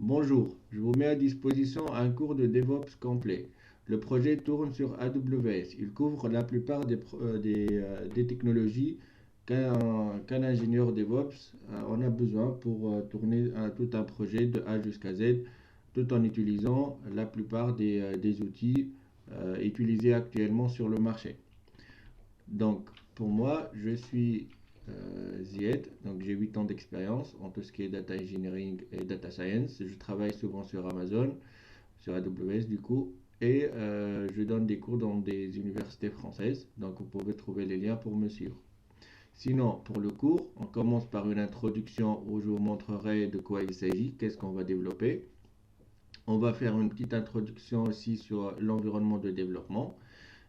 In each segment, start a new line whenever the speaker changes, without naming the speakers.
Bonjour, je vous mets à disposition un cours de DevOps complet. Le projet tourne sur AWS. Il couvre la plupart des technologies qu'un ingénieur DevOps en a besoin pour tourner tout un projet de A jusqu'à Z, tout en utilisant la plupart des outils utilisés actuellement sur le marché. Donc, pour moi, je suis Zied, donc j'ai 8 ans d'expérience en tout ce qui est data engineering et data science. Je travaille souvent sur Amazon, sur AWS du coup, et je donne des cours dans des universités françaises, donc vous pouvez trouver les liens pour me suivre. Sinon, pour le cours, on commence par une introduction où je vous montrerai de quoi il s'agit, qu'est-ce qu'on va développer. On va faire une petite introduction aussi sur l'environnement de développement.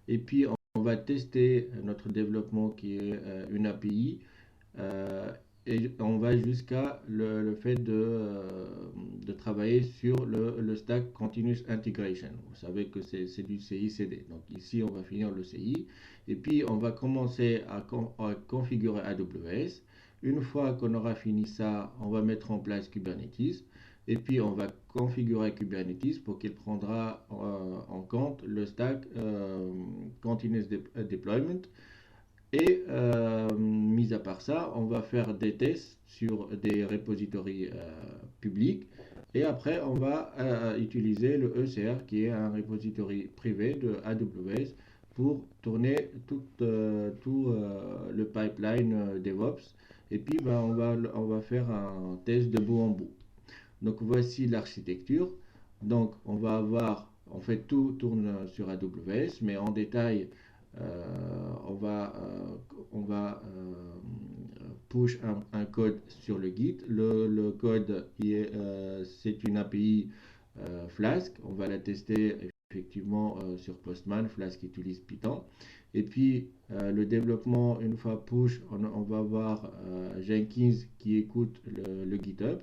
Et puis, on va tester notre développement qui est une API. euh, et on va jusqu'à le fait de travailler sur le stack Continuous Integration. Vous savez que c'est du CI/CD. Donc ici, on va finir le CI. Et puis, on va commencer à configurer AWS. Une fois qu'on aura fini ça, on va mettre en place Kubernetes. Et puis, on va configurer Kubernetes pour qu'il prendra en compte le stack Continuous Deployment. Et mis à part ça, on va faire des tests sur des repositories publics. Et après, on va utiliser le ECR qui est un repository privé de AWS pour tourner tout le pipeline DevOps. Et puis, ben, on va faire un test de bout en bout. Donc voici l'architecture. Donc on va avoir, en fait tout tourne sur AWS, mais en détail, on va push un code sur le Git. Le code, c'est une API Flask. On va la tester effectivement sur Postman. Flask utilise Python. Et puis le développement, une fois push, on va avoir Jenkins qui écoute le GitHub,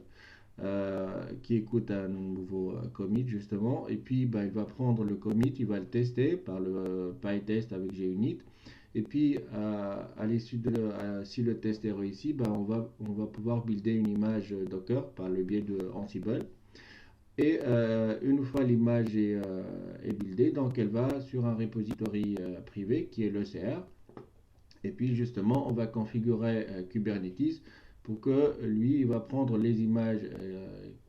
qui écoute un nouveau commit justement, et puis bah, il va prendre le commit, il va le tester par le PyTest avec JUnit, et puis à l'issue si le test est réussi, bah, on va pouvoir builder une image Docker par le biais de Ansible. Et une fois l'image est buildée, donc elle va sur un repository privé qui est l'ECR. Et puis justement, on va configurer Kubernetes pour que lui, il va prendre les images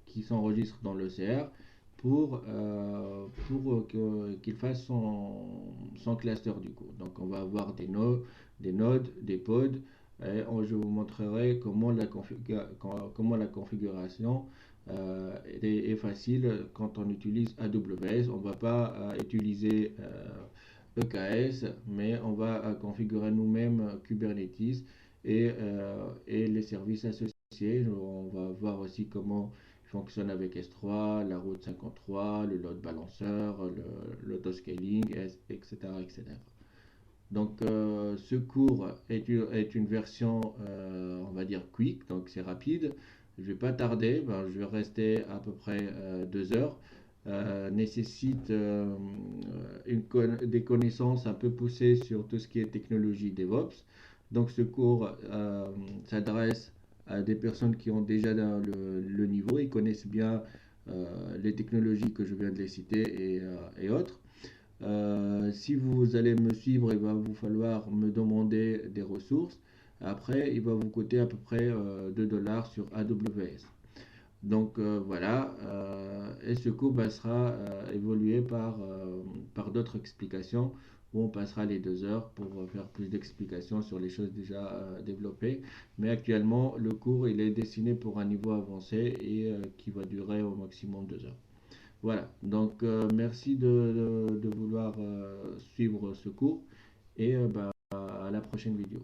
qui s'enregistrent dans l'ECR pour qu'il fasse son cluster du coup. Donc on va avoir des nodes, des pods. Et je vous montrerai comment la configuration est facile quand on utilise AWS. On ne va pas utiliser EKS, mais on va configurer nous-mêmes Kubernetes et les services associés. On va voir aussi comment il fonctionne avec S3, la route 53, le load balancer, l'autoscaling, etc., etc. Donc ce cours est une version, on va dire, quick, donc c'est rapide. Je ne vais pas tarder, ben, je vais rester à peu près 2 heures. Nécessite des connaissances un peu poussées sur tout ce qui est technologie DevOps. Donc ce cours s'adresse à des personnes qui ont déjà le niveau, ils connaissent bien les technologies que je viens de les citer et autres. Si vous allez me suivre, il va vous falloir me demander des ressources. Après, il va vous coûter à peu près 2 dollars sur AWS. Donc voilà, et ce cours sera évolué par d'autres explications où on passera les 2 heures pour faire plus d'explications sur les choses déjà développées. Mais actuellement, le cours il est destiné pour un niveau avancé et qui va durer au maximum 2 heures. Voilà, donc merci de vouloir suivre ce cours et à la prochaine vidéo.